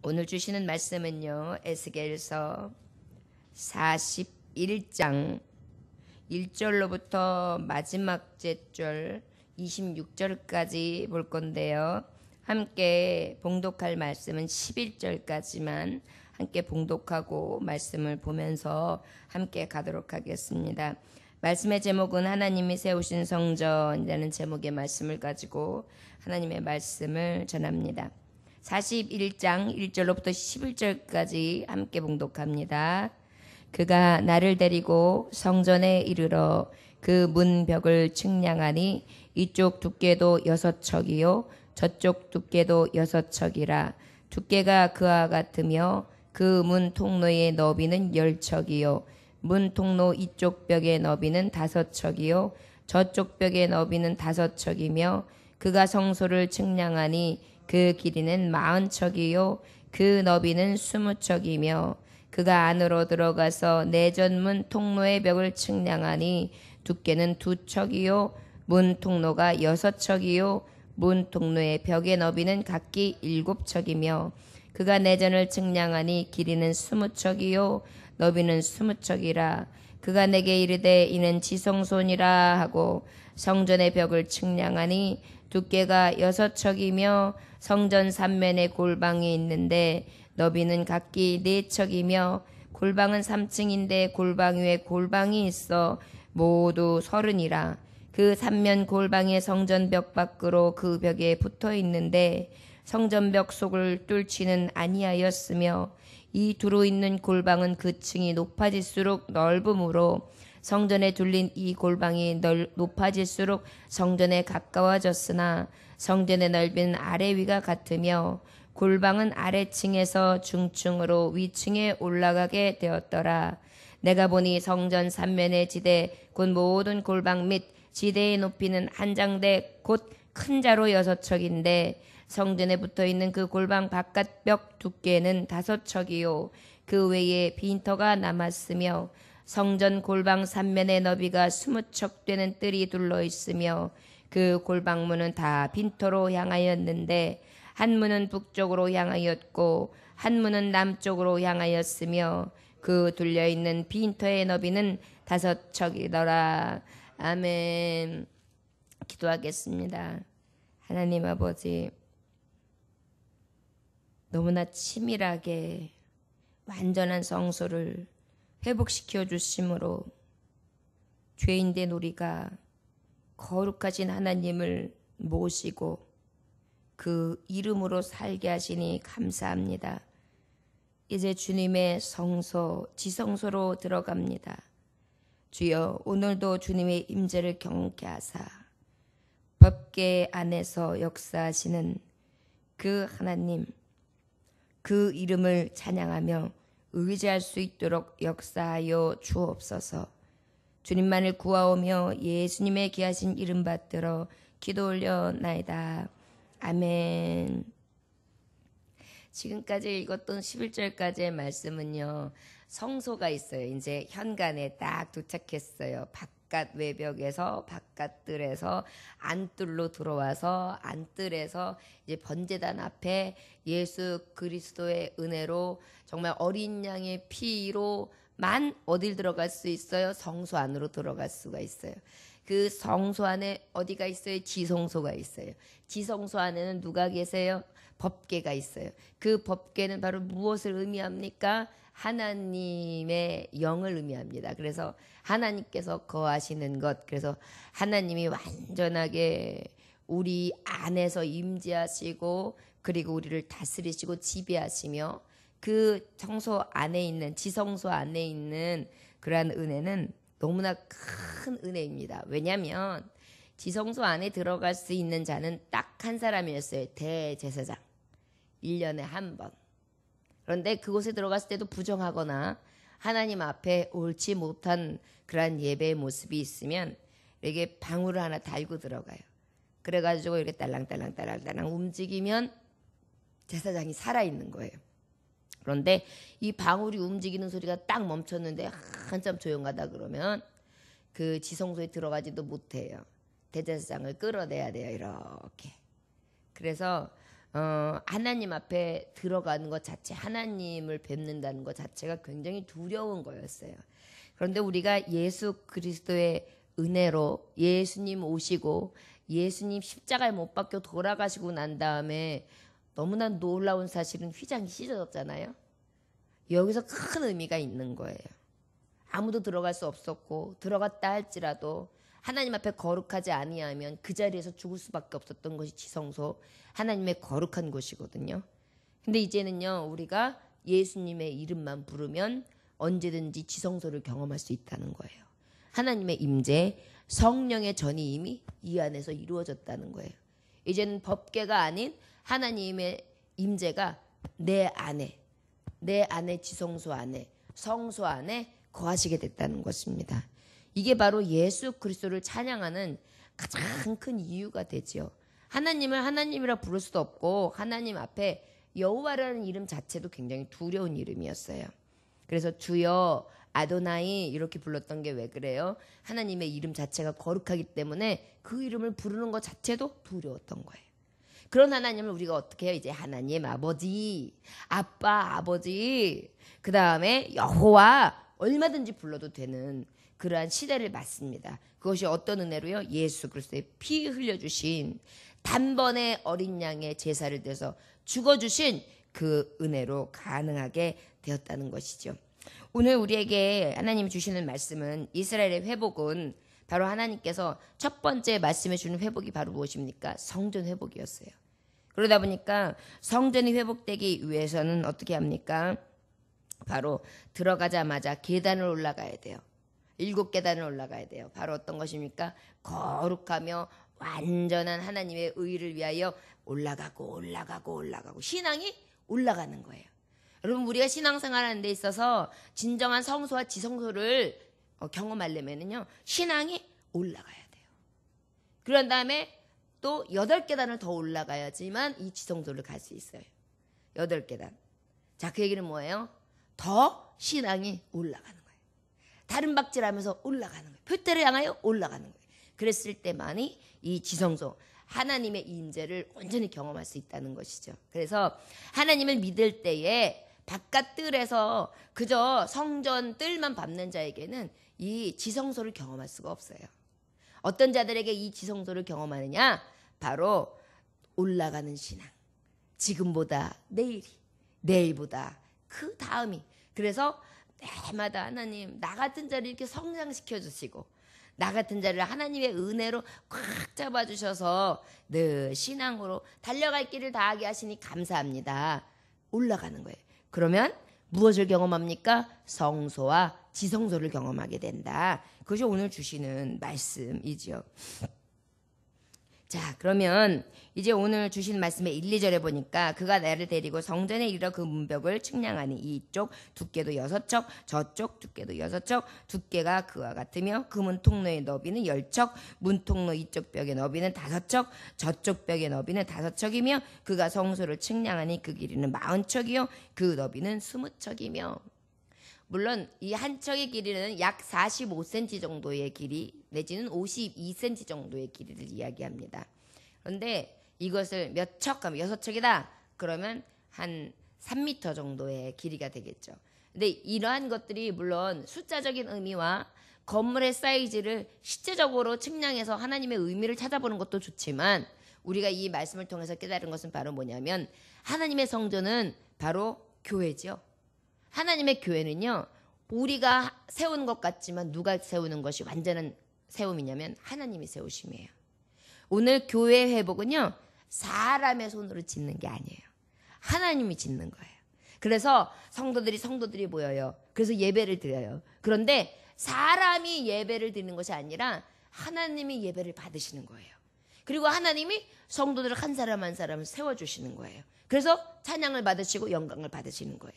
오늘 주시는 말씀은요, 에스겔서 41장 1절로부터 마지막 제절 26절까지 볼 건데요. 함께 봉독할 말씀은 11절까지만 함께 봉독하고 말씀을 보면서 함께 가도록 하겠습니다. 말씀의 제목은 하나님이 세우신 성전이라는 제목의 말씀을 가지고 하나님의 말씀을 전합니다. 41장 1절로부터 11절까지 함께 봉독합니다. 그가 나를 데리고 성전에 이르러 그 문벽을 측량하니 이쪽 두께도 6척이요 저쪽 두께도 6척이라. 두께가 그와 같으며 그 문 통로의 너비는 10척이요 문 통로 이쪽 벽의 너비는 5척이요 저쪽 벽의 너비는 5척이며 그가 성소를 측량하니 그 길이는 40척이요 그 너비는 20척이며 그가 안으로 들어가서 내전문 통로의 벽을 측량하니 두께는 2척이요 문 통로가 6척이요 문 통로의 벽의 너비는 각기 7척이며 그가 내전을 측량하니 길이는 20척이요 너비는 20척이라. 그가 내게 이르되 이는 지성소니라 하고 성전의 벽을 측량하니 두께가 6척이며 성전 3면에 골방이 있는데 너비는 각기 4척이며 골방은 3층인데 골방 위에 골방이 있어 모두 30이라. 그 3면 골방의 성전벽 밖으로 그 벽에 붙어 있는데 성전벽 속을 뚫지는 아니하였으며 이 두루 있는 골방은 그 층이 높아질수록 넓음으로 성전에 둘린 이 골방이 높아질수록 성전에 가까워졌으나 성전의 넓이는 아래 위가 같으며 골방은 아래층에서 중층으로 위층에 올라가게 되었더라. 내가 보니 성전 3면의 지대 곧 모든 골방 및 지대의 높이는 한 장대 곧 큰 자로 6척인데 성전에 붙어있는 그 골방 바깥벽 두께는 5척이요 그 외에 빈터가 남았으며 성전 골방 3면의 너비가 20척 되는 뜰이 둘러 있으며 그 골방문은 다 빈터로 향하였는데 한 문은 북쪽으로 향하였고 한 문은 남쪽으로 향하였으며 그 둘려있는 빈터의 너비는 5척이더라. 아멘. 기도하겠습니다. 하나님 아버지, 너무나 치밀하게 완전한 성소를 회복시켜 주심으로 죄인된 우리가 거룩하신 하나님을 모시고 그 이름으로 살게 하시니 감사합니다. 이제 주님의 성소, 지성소로 들어갑니다. 주여, 오늘도 주님의 임재를 경케하사 법궤 안에서 역사하시는 그 하나님, 그 이름을 찬양하며 의지할 수 있도록 역사하여 주옵소서. 주님만을 구하오며 예수님의 귀하신 이름 받들어 기도 올려나이다. 아멘. 지금까지 읽었던 11절까지의 말씀은요, 성소가 있어요. 이제 현관에 딱 도착했어요. 바깥 외벽에서 바깥뜰에서 안뜰로 들어와서 안뜰에서 이제 번제단 앞에 예수 그리스도의 은혜로 정말 어린 양의 피로만 어딜 들어갈 수 있어요? 성소 안으로 들어갈 수가 있어요. 그 성소 안에 어디가 있어요? 지성소가 있어요. 지성소 안에는 누가 계세요? 법궤가 있어요. 그 법궤는 바로 무엇을 의미합니까? 하나님의 영을 의미합니다. 그래서 하나님께서 거하시는 것, 그래서 하나님이 완전하게 우리 안에서 임재하시고 그리고 우리를 다스리시고 지배하시며 그 성소 안에 있는, 지성소 안에 있는 그러한 은혜는 너무나 큰 은혜입니다. 왜냐하면 지성소 안에 들어갈 수 있는 자는 딱 한 사람이었어요. 대제사장. 1년에 한 번. 그런데 그곳에 들어갔을 때도 부정하거나 하나님 앞에 옳지 못한 그러한 예배의 모습이 있으면 이렇게 방울을 하나 달고 들어가요. 그래가지고 이렇게 딸랑딸랑 움직이면 제사장이 살아있는 거예요. 그런데 이 방울이 움직이는 소리가 딱 멈췄는데 한참 조용하다 그러면 그 지성소에 들어가지도 못해요. 대제사장을 끌어내야 돼요. 이렇게. 그래서 하나님 앞에 들어가는 것 자체, 하나님을 뵙는다는 것 자체가 굉장히 두려운 거였어요. 그런데 우리가 예수 그리스도의 은혜로 예수님 오시고 예수님 십자가에 못 박혀 돌아가시고 난 다음에 너무나 놀라운 사실은 휘장이 찢어졌잖아요. 여기서 큰 의미가 있는 거예요. 아무도 들어갈 수 없었고 들어갔다 할지라도 하나님 앞에 거룩하지 아니하면 그 자리에서 죽을 수밖에 없었던 것이 지성소, 하나님의 거룩한 곳이거든요. 근데 이제는요, 우리가 예수님의 이름만 부르면 언제든지 지성소를 경험할 수 있다는 거예요. 하나님의 임재, 성령의 전이 이미 이 안에서 이루어졌다는 거예요. 이제는 법궤가 아닌 하나님의 임재가 내 안에 지성소 안에, 성소 안에 거하시게 됐다는 것입니다. 이게 바로 예수 그리스도를 찬양하는 가장 큰 이유가 되지요. 하나님을 하나님이라 부를 수도 없고 하나님 앞에 여호와라는 이름 자체도 굉장히 두려운 이름이었어요. 그래서 주여 아도나이 이렇게 불렀던 게 왜 그래요? 하나님의 이름 자체가 거룩하기 때문에 그 이름을 부르는 것 자체도 두려웠던 거예요. 그런 하나님을 우리가 어떻게 해요? 이제 하나님 아버지, 아빠, 아버지, 그 다음에 여호와 얼마든지 불러도 되는 그러한 시대를 맞습니다. 그것이 어떤 은혜로요? 예수 그리스도의 피 흘려주신 단번에 어린 양의 제사를 드려서 죽어주신 그 은혜로 가능하게 되었다는 것이죠. 오늘 우리에게 하나님이 주시는 말씀은 이스라엘의 회복은 바로 하나님께서 첫 번째 말씀해 주는 회복이 바로 무엇입니까? 성전 회복이었어요. 그러다 보니까 성전이 회복되기 위해서는 어떻게 합니까? 바로 들어가자마자 계단을 올라가야 돼요. 7계단을 올라가야 돼요. 바로 어떤 것입니까? 거룩하며 완전한 하나님의 의를 위하여 올라가고 신앙이 올라가는 거예요. 여러분, 우리가 신앙생활 하는 데 있어서 진정한 성소와 지성소를 경험하려면요, 신앙이 올라가야 돼요. 그런 다음에 또 8계단을 더 올라가야지만 이 지성소를 갈 수 있어요. 8계단. 자, 그 얘기는 뭐예요? 더 신앙이 올라가는 거예요. 다른 박질하면서 올라가는 거예요. 표대를 향하여 올라가는 거예요. 그랬을 때만이 이 지성소, 하나님의 임재를 온전히 경험할 수 있다는 것이죠. 그래서 하나님을 믿을 때에 바깥 뜰에서 그저 성전 뜰만 밟는 자에게는 이 지성소를 경험할 수가 없어요. 어떤 자들에게 이 지성소를 경험하느냐? 바로 올라가는 신앙. 지금보다 내일이, 내일보다 그 다음이. 그래서 때마다 하나님 나 같은 자를 이렇게 성장시켜 주시고 나 같은 자를 하나님의 은혜로 꽉 잡아주셔서 늘 신앙으로 달려갈 길을 다하게 하시니 감사합니다. 올라가는 거예요. 그러면 무엇을 경험합니까? 성소와 지성소를 경험하게 된다. 그것이 오늘 주시는 말씀이죠. 자, 그러면 이제 오늘 주신 말씀의 1, 2절에 보니까 그가 나를 데리고 성전에 이르러 그 문벽을 측량하니 이쪽 두께도 6척 저쪽 두께도 6척 두께가 그와 같으며 그 문통로의 너비는 10척 문통로 이쪽 벽의 너비는 5척 저쪽 벽의 너비는 5척이며 그가 성소를 측량하니 그 길이는 40척이요 그 너비는 20척이며. 물론 이 한 척의 길이는 약 45cm 정도의 길이 내지는 52cm 정도의 길이를 이야기합니다. 그런데 이것을 몇 척 하면 6척이다. 그러면 한 3m 정도의 길이가 되겠죠. 근데 이러한 것들이 물론 숫자적인 의미와 건물의 사이즈를 실제적으로 측량해서 하나님의 의미를 찾아보는 것도 좋지만 우리가 이 말씀을 통해서 깨달은 것은 바로 뭐냐면 하나님의 성전은 바로 교회죠. 하나님의 교회는요, 우리가 세우는 것 같지만 누가 세우는 것이 완전한 세움이냐면 하나님이 세우심이에요. 오늘 교회 회복은요, 사람의 손으로 짓는 게 아니에요. 하나님이 짓는 거예요. 그래서 성도들이 모여요. 그래서 예배를 드려요. 그런데 사람이 예배를 드리는 것이 아니라 하나님이 예배를 받으시는 거예요. 그리고 하나님이 성도들 한 사람 한 사람을 세워주시는 거예요. 그래서 찬양을 받으시고 영광을 받으시는 거예요.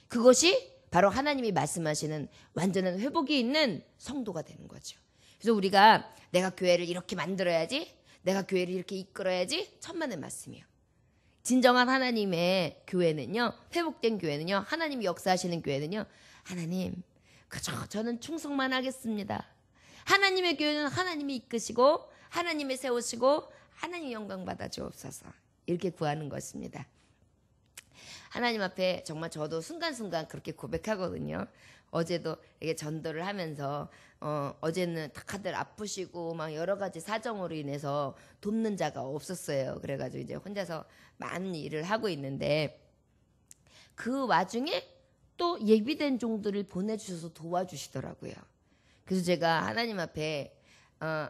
그것이 바로 하나님이 말씀하시는 완전한 회복이 있는 성도가 되는 거죠. 그래서 우리가 내가 교회를 이렇게 만들어야지, 내가 교회를 이렇게 이끌어야지, 천만의 말씀이요. 진정한 하나님의 교회는요, 회복된 교회는요, 하나님이 역사하시는 교회는요, 하나님, 그저 저는 충성만 하겠습니다. 하나님의 교회는 하나님이 이끄시고, 하나님이 세우시고, 하나님 영광 받아 주옵소서. 이렇게 구하는 것입니다. 하나님 앞에 정말 저도 순간순간 그렇게 고백하거든요. 어제도 이게 전도를 하면서 어제는 다들 아프시고 막 여러 가지 사정으로 인해서 돕는 자가 없었어요. 그래가지고 이제 혼자서 많은 일을 하고 있는데 그 와중에 또 예비된 종들을 보내주셔서 도와주시더라고요. 그래서 제가 하나님 앞에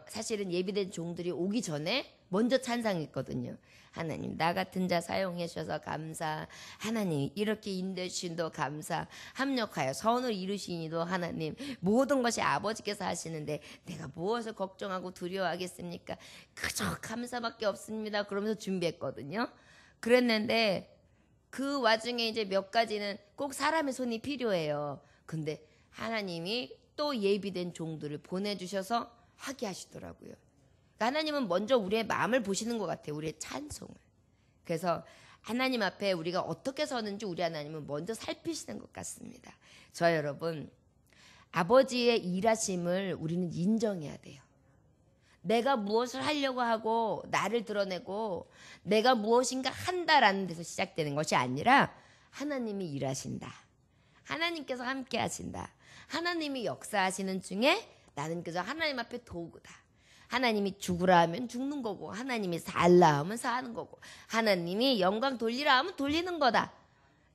사실은 예비된 종들이 오기 전에 먼저 찬양했거든요. 하나님 나 같은 자 사용해 주셔서 감사. 하나님 이렇게 인도해 주신도 감사. 합력하여 선을 이루시니도 하나님 모든 것이 아버지께서 하시는데 내가 무엇을 걱정하고 두려워하겠습니까? 그저 감사밖에 없습니다. 그러면서 준비했거든요. 그랬는데 그 와중에 이제 몇 가지는 꼭 사람의 손이 필요해요. 근데 하나님이 또 예비된 종들을 보내주셔서 하게 하시더라고요. 하나님은 먼저 우리의 마음을 보시는 것 같아요. 우리의 찬송을. 그래서 하나님 앞에 우리가 어떻게 서는지 우리 하나님은 먼저 살피시는 것 같습니다. 저 여러분, 아버지의 일하심을 우리는 인정해야 돼요. 내가 무엇을 하려고 하고 나를 드러내고 내가 무엇인가 한다라는 데서 시작되는 것이 아니라 하나님이 일하신다. 하나님께서 함께 하신다. 하나님이 역사하시는 중에 나는 그저 하나님 앞에 도구다. 하나님이 죽으라 하면 죽는 거고 하나님이 살라 하면 사는 거고 하나님이 영광 돌리라 하면 돌리는 거다.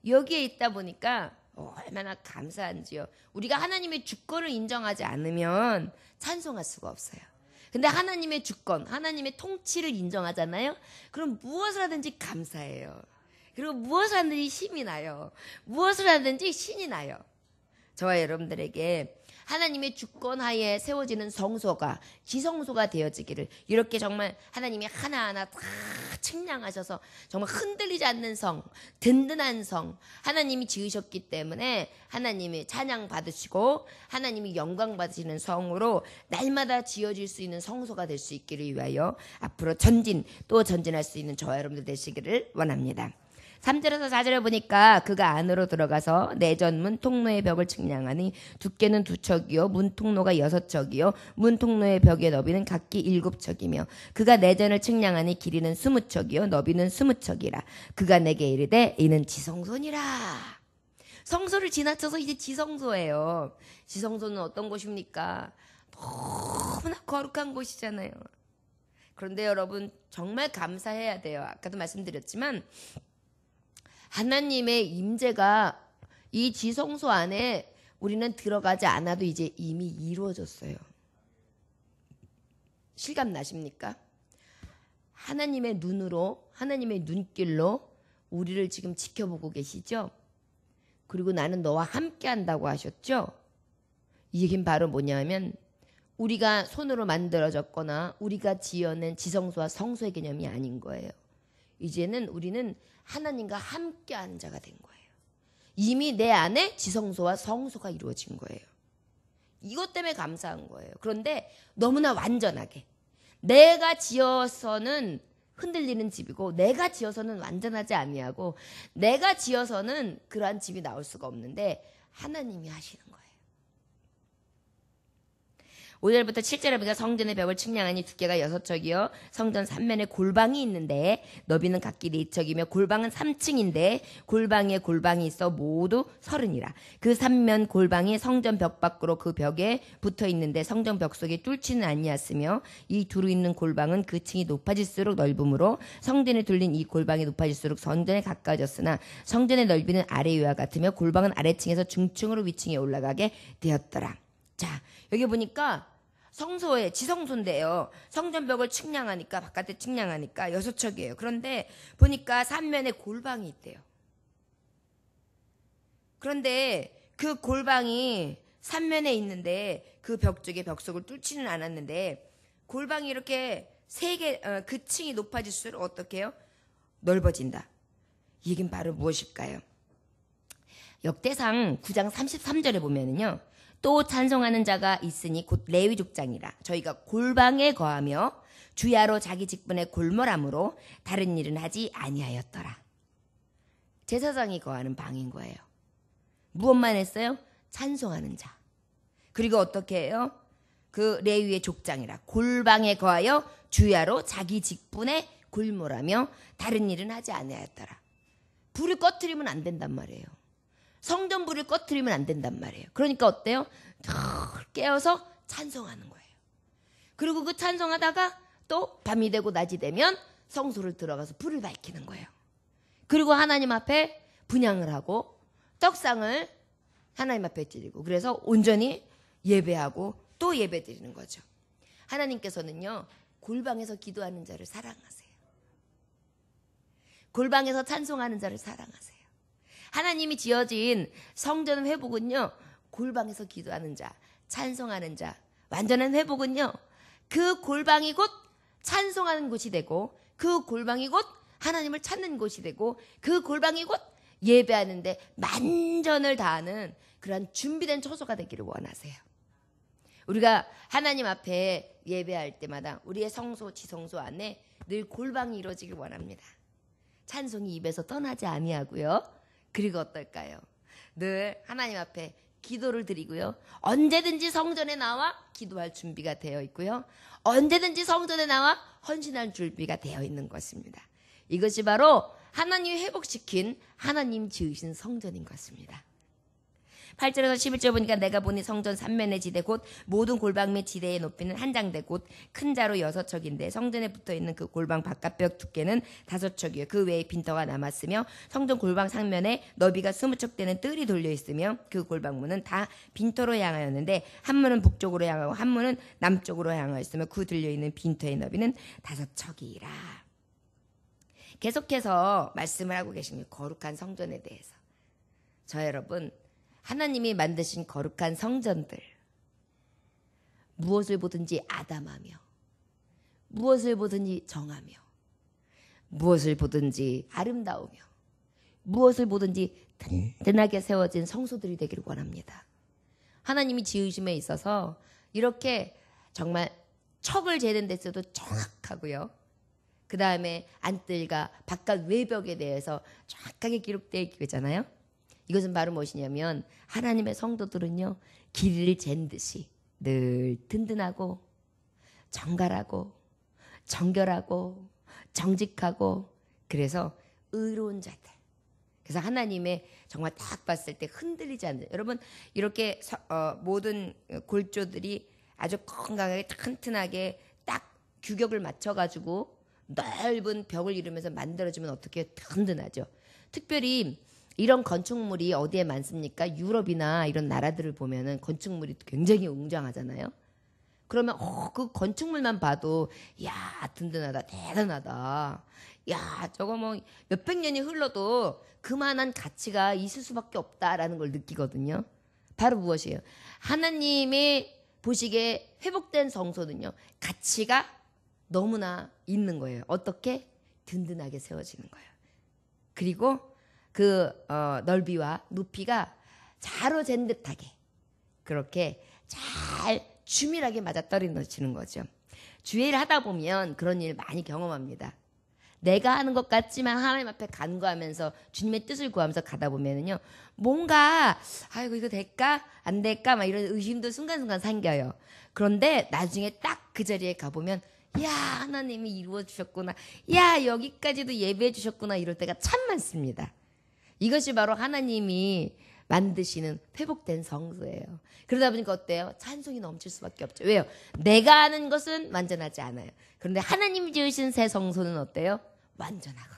여기에 있다 보니까 얼마나 감사한지요. 우리가 하나님의 주권을 인정하지 않으면 찬송할 수가 없어요. 근데 하나님의 주권, 하나님의 통치를 인정하잖아요. 그럼 무엇을 하든지 감사해요. 그리고 무엇을 하든지 힘이 나요. 무엇을 하든지 신이 나요. 저와 여러분들에게 하나님의 주권 하에 세워지는 성소가 지성소가 되어지기를 이렇게 정말 하나님이 하나하나 다 측량하셔서 정말 흔들리지 않는 성, 든든한 성 하나님이 지으셨기 때문에 하나님이 찬양 받으시고 하나님이 영광 받으시는 성으로 날마다 지어질 수 있는 성소가 될 수 있기를 위하여 앞으로 또 전진할 수 있는 저와 여러분들 되시기를 원합니다. 3절에서 4절에 보니까 그가 안으로 들어가서 내전문 통로의 벽을 측량하니 두께는 2척이요 문 통로가 6척이요 문 통로의 벽의 너비는 각기 7척이며 그가 내전을 측량하니 길이는 20척이요 너비는 20척이라. 그가 내게 이르되 이는 지성소니라. 성소를 지나쳐서 이제 지성소예요. 지성소는 어떤 곳입니까? 너무나 거룩한 곳이잖아요. 그런데 여러분 정말 감사해야 돼요. 아까도 말씀드렸지만 하나님의 임재가 이 지성소 안에 우리는 들어가지 않아도 이제 이미 이루어졌어요. 실감 나십니까? 하나님의 눈으로, 하나님의 눈길로 우리를 지금 지켜보고 계시죠? 그리고 나는 너와 함께 한다고 하셨죠? 이 얘기는 바로 뭐냐면 우리가 손으로 만들어졌거나 우리가 지어낸 지성소와 성소의 개념이 아닌 거예요. 이제는 우리는 하나님과 함께하는 자가 된 거예요. 이미 내 안에 지성소와 성소가 이루어진 거예요. 이것 때문에 감사한 거예요. 그런데 너무나 완전하게 내가 지어서는 흔들리는 집이고 내가 지어서는 완전하지 아니하고 내가 지어서는 그러한 집이 나올 수가 없는데 하나님이 하시는 거예요. 5절부터 7절에 보니까 성전의 벽을 측량하니 두께가 6척이요 성전 3면에 골방이 있는데 너비는 각기 4척이며 골방은 3층인데 골방에 골방이 있어 모두 30이라. 그 3면 골방이 성전 벽 밖으로 그 벽에 붙어 있는데 성전 벽 속에 뚫지는 아니었으며 이 두루 있는 골방은 그 층이 높아질수록 넓음으로 성전에 둘린 이 골방이 높아질수록 성전에 가까워졌으나 성전의 넓이는 아래 위와 같으며 골방은 아래층에서 중층으로 위층에 올라가게 되었더라. 자, 여기 보니까 성소에 지성소인데요. 성전벽을 측량하니까 바깥에 측량하니까 6척이에요. 그런데 보니까 3면에 골방이 있대요. 그런데 그 골방이 3면에 있는데 그 벽 쪽에 벽 속을 뚫지는 않았는데 골방이 이렇게 그 층이 높아질수록 어떻게 해요? 넓어진다. 이 얘기는 바로 무엇일까요? 역대상 9장 33절에 보면은요. 또 찬송하는 자가 있으니 곧 레위 족장이라. 저희가 골방에 거하며 주야로 자기 직분에 골몰함으로 다른 일은 하지 아니하였더라. 제사장이 거하는 방인 거예요. 무엇만 했어요? 찬송하는 자. 그리고 어떻게 해요? 그 레위의 족장이라. 골방에 거하여 주야로 자기 직분에 골몰하며 다른 일은 하지 아니하였더라. 불을 꺼트리면 안 된단 말이에요. 성전 불을 꺼트리면 안 된단 말이에요. 그러니까 어때요? 깨어서 찬송하는 거예요. 그리고 그 찬송하다가 또 밤이 되고 낮이 되면 성소를 들어가서 불을 밝히는 거예요. 그리고 하나님 앞에 분향을 하고 떡상을 하나님 앞에 드리고, 그래서 온전히 예배하고 또 예배 드리는 거죠. 하나님께서는요, 골방에서 기도하는 자를 사랑하세요. 골방에서 찬송하는 자를 사랑하세요. 하나님이 지어진 성전 회복은요, 골방에서 기도하는 자, 찬송하는 자, 완전한 회복은요, 그 골방이 곧 찬송하는 곳이 되고, 그 골방이 곧 하나님을 찾는 곳이 되고, 그 골방이 곧 예배하는데 만전을 다하는 그런 준비된 처소가 되기를 원하세요. 우리가 하나님 앞에 예배할 때마다 우리의 성소, 지성소 안에 늘 골방이 이루어지길 원합니다. 찬송이 입에서 떠나지 아니하고요. 그리고 어떨까요? 늘 하나님 앞에 기도를 드리고요. 언제든지 성전에 나와 기도할 준비가 되어 있고요. 언제든지 성전에 나와 헌신할 준비가 되어 있는 것입니다. 이것이 바로 하나님이 회복시킨 하나님 지으신 성전인 것입니다. 8절에서 11절 보니까 내가 보니 성전 3면의 지대 곧 모든 골방 및 지대의 높이는 한 장대 곧 큰 자로 6척인데 성전에 붙어있는 그 골방 바깥벽 두께는 5척이요 그 외에 빈터가 남았으며 성전 골방 상면에 너비가 20척 되는 뜰이 돌려있으며 그 골방문은 다 빈터로 향하였는데 한 문은 북쪽으로 향하고 한 문은 남쪽으로 향하였으며 그 들려있는 빈터의 너비는 5척이라. 계속해서 말씀을 하고 계십니다. 거룩한 성전에 대해서. 저 여러분, 하나님이 만드신 거룩한 성전들, 무엇을 보든지 아담하며, 무엇을 보든지 정하며, 무엇을 보든지 아름다우며, 무엇을 보든지 든든하게 세워진 성소들이 되기를 원합니다. 하나님이 지으심에 있어서 이렇게 정말 척을 재는 데서도 정확하고요. 그 다음에 안뜰과 바깥 외벽에 대해서 정확하게 기록되어 있잖아요. 이것은 바로 무엇이냐면 하나님의 성도들은요, 길이를 잰 듯이 늘 든든하고 정갈하고 정결하고 정직하고, 그래서 의로운 자들. 그래서 하나님의 정말 딱 봤을 때 흔들리지 않는, 여러분 이렇게 모든 골조들이 아주 건강하게 튼튼하게 딱 규격을 맞춰가지고 넓은 벽을 이루면서 만들어주면 어떻게 든든하죠. 특별히 이런 건축물이 어디에 많습니까? 유럽이나 이런 나라들을 보면은 건축물이 굉장히 웅장하잖아요. 그러면 그 건축물만 봐도 야, 든든하다, 대단하다. 야, 저거 뭐 몇백 년이 흘러도 그만한 가치가 있을 수밖에 없다라는 걸 느끼거든요. 바로 무엇이에요? 하나님이 보시기에 회복된 성소는요, 가치가 너무나 있는 거예요. 어떻게? 든든하게 세워지는 거예요. 그리고 그 넓이와 높이가 자로 잰 듯하게 그렇게 잘 주밀하게 맞아떨어지는 거죠. 주의를 하다 보면 그런 일 많이 경험합니다. 내가 하는 것 같지만 하나님 앞에 간구하면서 주님의 뜻을 구하면서 가다 보면은요, 뭔가 아이고 이거 될까 안 될까 막 이런 의심도 순간순간 생겨요. 그런데 나중에 딱 그 자리에 가보면 야, 하나님이 이루어 주셨구나, 야, 여기까지도 예배해 주셨구나, 이럴 때가 참 많습니다. 이것이 바로 하나님이 만드시는 회복된 성소예요. 그러다 보니까 어때요? 찬송이 넘칠 수밖에 없죠. 왜요? 내가 하는 것은 완전하지 않아요. 그런데 하나님이 지으신 새 성소는 어때요? 완전하거든요.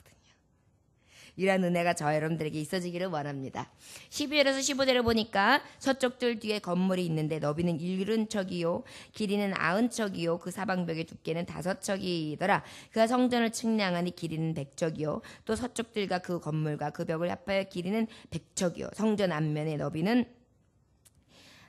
이런 은혜가 저 여러분들에게 있어지기를 원합니다. 12절에서 15절을 보니까 서쪽 뜰 뒤에 건물이 있는데 너비는 70척이요 길이는 90척이요 그 사방벽의 두께는 5척이더라. 그가 성전을 측량하니 길이는 100척이요 또 서쪽 뜰과 그 건물과 그 벽을 합하여 길이는 100척이요 성전 앞면의 너비는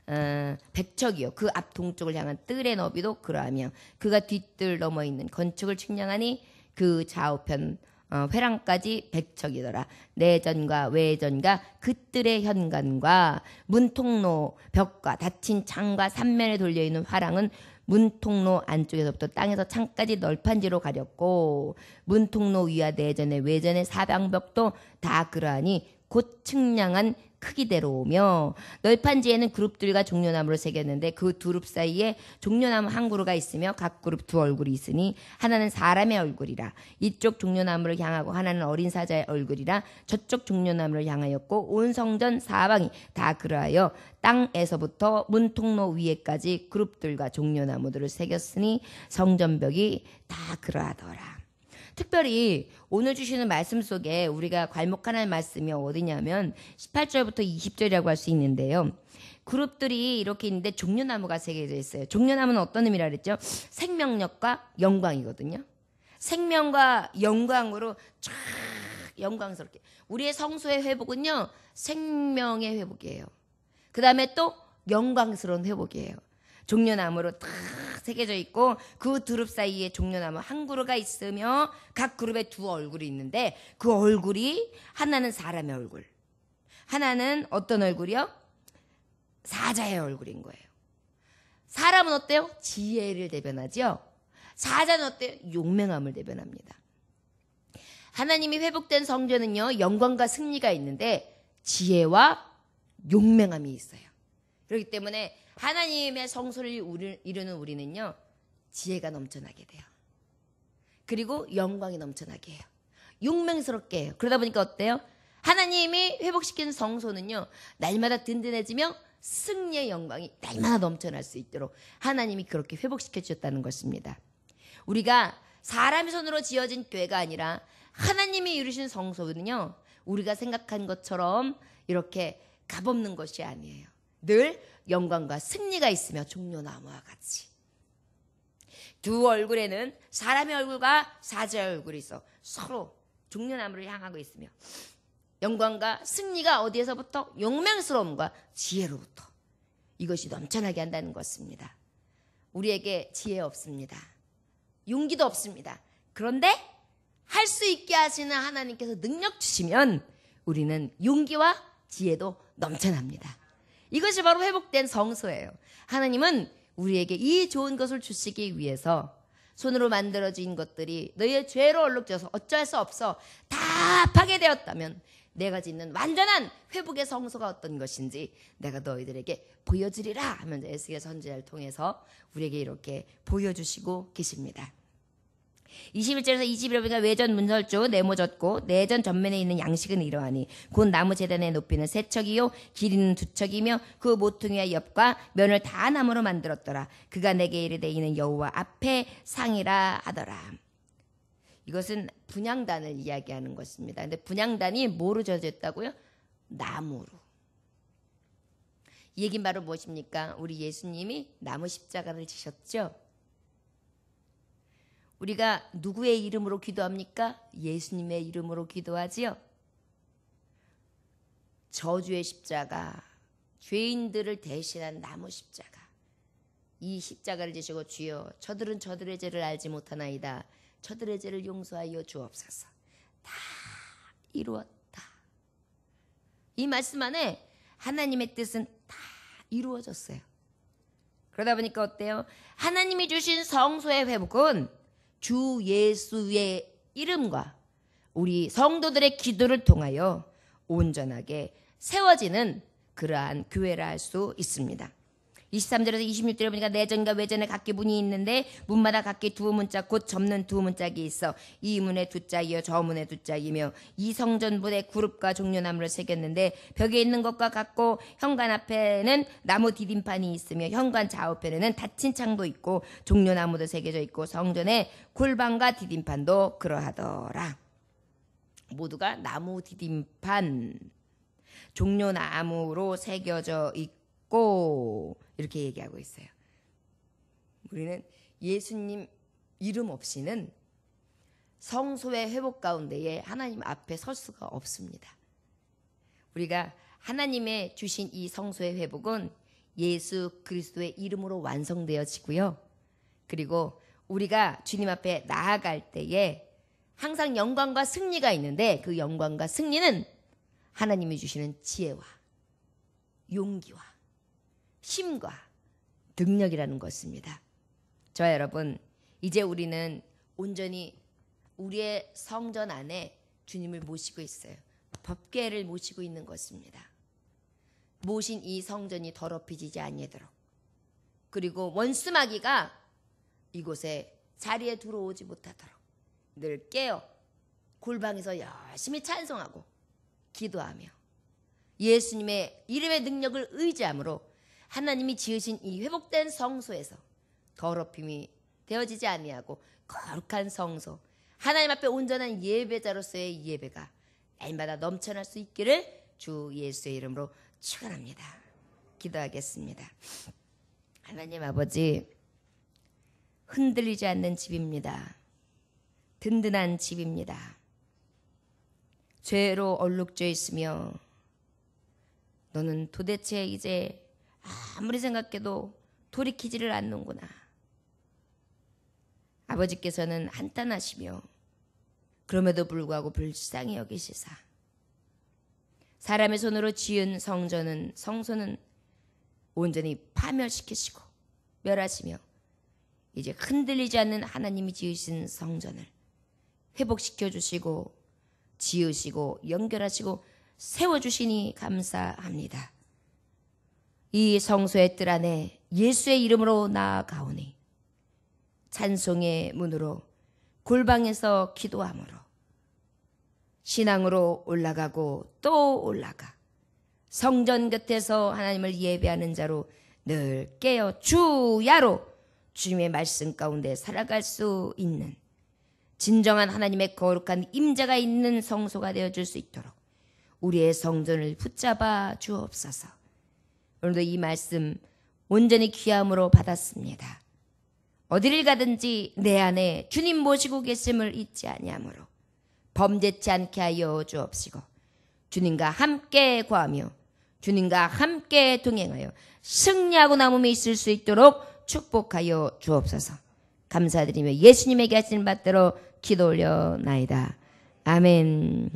100척이요 그 앞 동쪽을 향한 뜰의 너비도 그러하며 그가 뒷뜰 넘어 있는 건축을 측량하니 그 좌우편 회랑까지 100척이더라. 내전과 외전과 그 뜰의 현관과 문통로 벽과 닫힌 창과 삼면에 돌려있는 화랑은 문통로 안쪽에서부터 땅에서 창까지 널판지로 가렸고 문통로 위와 내전의 외전의 사방벽도 다 그러하니 곧 측량한 크기대로 오며 널판 지혜는 그룹들과 종려나무를 새겼는데 그 두 그룹 사이에 종려나무 한 그루가 있으며 각 그룹 두 얼굴이 있으니 하나는 사람의 얼굴이라 이쪽 종려나무를 향하고 하나는 어린 사자의 얼굴이라 저쪽 종려나무를 향하였고 온 성전 사방이 다 그러하여 땅에서부터 문통로 위에까지 그룹들과 종려나무들을 새겼으니 성전벽이 다 그러하더라. 특별히 오늘 주시는 말씀 속에 우리가 괄목하는 말씀이 어디냐면 18절부터 20절이라고 할 수 있는데요. 그룹들이 이렇게 있는데 종려나무가 새겨져 있어요. 종려나무는 어떤 의미라 그랬죠? 생명력과 영광이거든요. 생명과 영광으로 쫙 영광스럽게. 우리의 성소의 회복은요. 생명의 회복이에요. 그 다음에 또 영광스러운 회복이에요. 종려나무로 탁 새겨져 있고 그 그룹 사이에 종려나무 한 그루가 있으며 각 그룹에 두 얼굴이 있는데 그 얼굴이 하나는 사람의 얼굴, 하나는 어떤 얼굴이요? 사자의 얼굴인 거예요. 사람은 어때요? 지혜를 대변하죠. 사자는 어때요? 용맹함을 대변합니다. 하나님이 회복된 성전은요, 영광과 승리가 있는데 지혜와 용맹함이 있어요. 그렇기 때문에 하나님의 성소를 이루는 우리는요, 지혜가 넘쳐나게 돼요. 그리고 영광이 넘쳐나게 해요. 용맹스럽게 해요. 그러다 보니까 어때요? 하나님이 회복시키는 성소는요, 날마다 든든해지며 승리의 영광이 날마다 넘쳐날 수 있도록 하나님이 그렇게 회복시켜 주셨다는 것입니다. 우리가 사람의 손으로 지어진 궤가 아니라 하나님이 이루신 성소는요, 우리가 생각한 것처럼 이렇게 값없는 것이 아니에요. 늘 영광과 승리가 있으며 종려나무와 같이. 두 얼굴에는 사람의 얼굴과 사자의 얼굴이 있어 서로 종려나무를 향하고 있으며 영광과 승리가 어디에서부터? 용맹스러움과 지혜로부터. 이것이 넘쳐나게 한다는 것입니다. 우리에게 지혜 없습니다. 용기도 없습니다. 그런데 할 수 있게 하시는 하나님께서 능력 주시면 우리는 용기와 지혜도 넘쳐납니다. 이것이 바로 회복된 성소예요. 하나님은 우리에게 이 좋은 것을 주시기 위해서 손으로 만들어진 것들이 너희의 죄로 얼룩져서 어쩔 수 없어 다 파괴되었다면 내가 짓는 완전한 회복의 성소가 어떤 것인지 내가 너희들에게 보여주리라 하면서 에스겔 선지자를 통해서 우리에게 이렇게 보여주시고 계십니다. 21절에서 21절 보니까 외전 문설주 네모졌고 내전 전면에 있는 양식은 이러하니 곧 나무 제단의 높이는 세 척이요 길이는 두 척이며 그 모퉁이와 옆과 면을 다 나무로 만들었더라. 그가 내게 이르되 이는 여호와 앞에 상이라 하더라. 이것은 분향단을 이야기하는 것입니다. 근데 분향단이 뭐로 져졌다고요? 나무로. 이 얘기는 바로 무엇입니까? 우리 예수님이 나무 십자가를 지셨죠. 우리가 누구의 이름으로 기도합니까? 예수님의 이름으로 기도하지요. 저주의 십자가, 죄인들을 대신한 나무 십자가. 이 십자가를 지시고 주여 저들은 저들의 죄를 알지 못하나이다. 저들의 죄를 용서하여 주옵소서. 다 이루었다. 이 말씀 안에 하나님의 뜻은 다 이루어졌어요. 그러다 보니까 어때요? 하나님이 주신 성소의 회복은 주 예수의 이름과 우리 성도들의 기도를 통하여 온전하게 세워지는 그러한 교회라 할 수 있습니다. 23절에서 26절에 보니까 내전과 외전에 각기 문이 있는데 문마다 각기 두 문짝 곧 접는 두 문짝이 있어 이 문에 두 짝이요 저 문에 두 짝이며 이 성전문에 구룹과 종려나무를 새겼는데 벽에 있는 것과 같고 현관 앞에는 나무 디딤판이 있으며 현관 좌우편에는 닫힌 창도 있고 종려나무도 새겨져 있고 성전의 골방과 디딤판도 그러하더라. 모두가 나무 디딤판 종려나무로 새겨져 있고 이렇게 얘기하고 있어요. 우리는 예수님 이름 없이는 성소의 회복 가운데에 하나님 앞에 설 수가 없습니다. 우리가 하나님의 주신 이 성소의 회복은 예수 그리스도의 이름으로 완성되어지고요. 그리고 우리가 주님 앞에 나아갈 때에 항상 영광과 승리가 있는데 그 영광과 승리는 하나님이 주시는 지혜와 용기와 힘과 능력이라는 것입니다. 저와 여러분, 이제 우리는 온전히 우리의 성전 안에 주님을 모시고 있어요. 법궤를 모시고 있는 것입니다. 모신 이 성전이 더럽혀지지 아니하도록, 그리고 원수마귀가 이곳에 자리에 들어오지 못하도록 늘 깨어 골방에서 열심히 찬송하고 기도하며 예수님의 이름의 능력을 의지함으로 하나님이 지으신 이 회복된 성소에서 더럽힘이 되어지지 아니하고 거룩한 성소, 하나님 앞에 온전한 예배자로서의 예배가 날마다 넘쳐날 수 있기를 주 예수의 이름으로 축원합니다. 기도하겠습니다. 하나님 아버지, 흔들리지 않는 집입니다. 든든한 집입니다. 죄로 얼룩져 있으며 너는 도대체 이제 아무리 생각해도 돌이키지를 않는구나. 아버지께서는 한탄하시며 그럼에도 불구하고 불쌍히 여기시사 사람의 손으로 지은 성소는 온전히 파멸시키시고 멸하시며 이제 흔들리지 않는 하나님이 지으신 성전을 회복시켜 주시고 지으시고 연결하시고 세워주시니 감사합니다. 이 성소의 뜰 안에 예수의 이름으로 나아가오니 찬송의 문으로 골방에서 기도함으로 신앙으로 올라가고 또 올라가 성전 곁에서 하나님을 예배하는 자로 늘 깨어 주야로 주님의 말씀 가운데 살아갈 수 있는 진정한 하나님의 거룩한 임재가 있는 성소가 되어줄 수 있도록 우리의 성전을 붙잡아 주옵소서. 오늘도 이 말씀 온전히 귀함으로 받았습니다. 어디를 가든지 내 안에 주님 모시고 계심을 잊지 아니하므로 범죄치 않게 하여 주옵시고 주님과 함께 거하며 주님과 함께 동행하여 승리하고 남음이 있을 수 있도록 축복하여 주옵소서. 감사드리며 예수님에게 하시는 받들어 기도 올려나이다. 아멘.